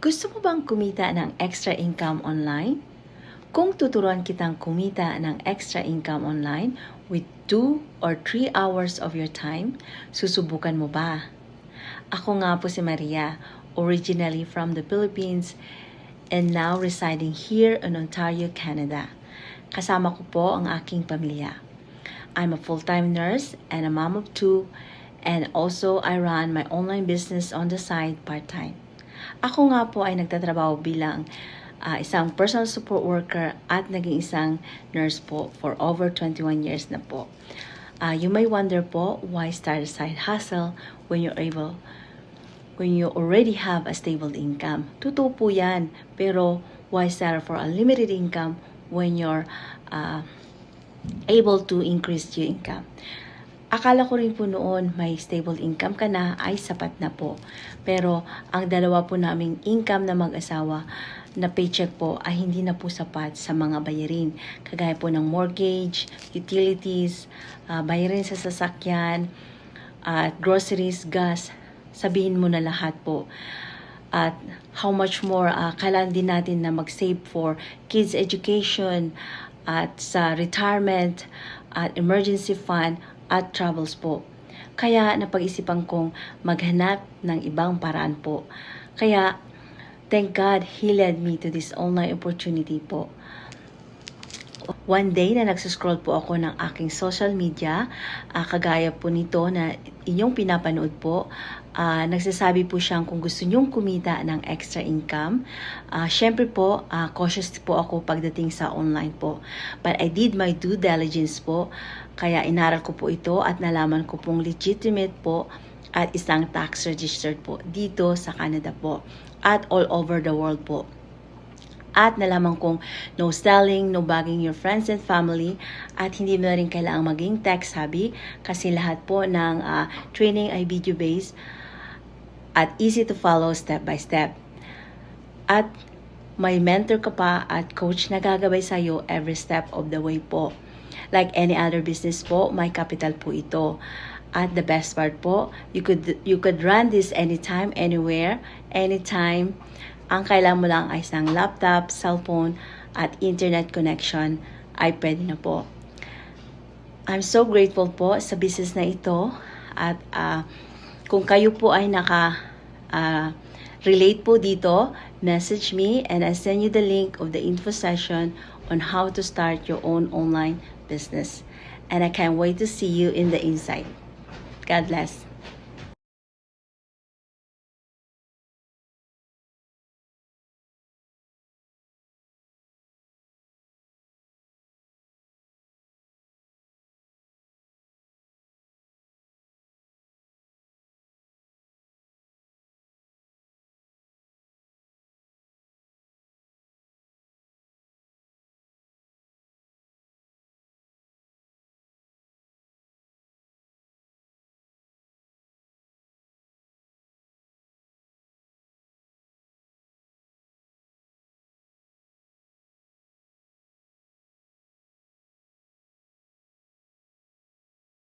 Gusto mo bang kumita ng extra income online? Kung tuturuan kitang kumita ng extra income online with 2 or 3 hours of your time, susubukan mo ba? Ako nga po si Maria, originally from the Philippines and now residing here in Ontario, Canada. Kasama ko po ang aking pamilya. I'm a full-time nurse and a mom of 2, and also I run my online business on the side part-time. Ako nga po ay nagtatrabaho bilang isang personal support worker at naging isang nurse po for over 21 years na po. You may wonder po, why start a side hustle when you already have a stable income? Totoo po yan, pero why start for a limited income when you're able to increase your income? Akala ko rin po noon may stable income ka na ay sapat na po. Pero ang dalawa po naming income na mag-asawa na paycheck po ay hindi na po sapat sa mga bayarin. Kagaya po ng mortgage, utilities, bayarin sa sasakyan, at groceries, gas, sabihin mo na lahat po. At how much more kailangan din natin na mag-save for kids' education, at sa retirement, at emergency fund, at travels po. Kaya napag-isipan kong maghanap ng ibang paraan po. Kaya thank God He led me to this online opportunity po. One day na nagsuscroll po ako ng aking social media, kagaya po nito na inyong pinapanood po, nagsasabi po siyang kung gusto nyong kumita ng extra income. Syempre po, cautious po ako pagdating sa online po. But I did my due diligence po, kaya inaral ko po ito at nalaman ko pong legitimate po at isang tax registered po dito sa Canada po at all over the world po. At nalaman kong no selling, no bagging your friends and family, at hindi mo na rin kailangang maging tech savvy kasi lahat po ng training ay video-based at easy to follow step by step. At may mentor ka pa at coach na gagabay sa'yo every step of the way po. Like any other business po, may capital po ito. At the best part po, you could run this anytime, anywhere, anytime. Ang kailangan mo lang ay isang laptop, cellphone, at internet connection ay pwede na po. I'm so grateful po sa business na ito. At kung kayo po ay relate po dito, message me and I send you the link of the info session on how to start your own online business. And I can't wait to see you in the inside. God bless.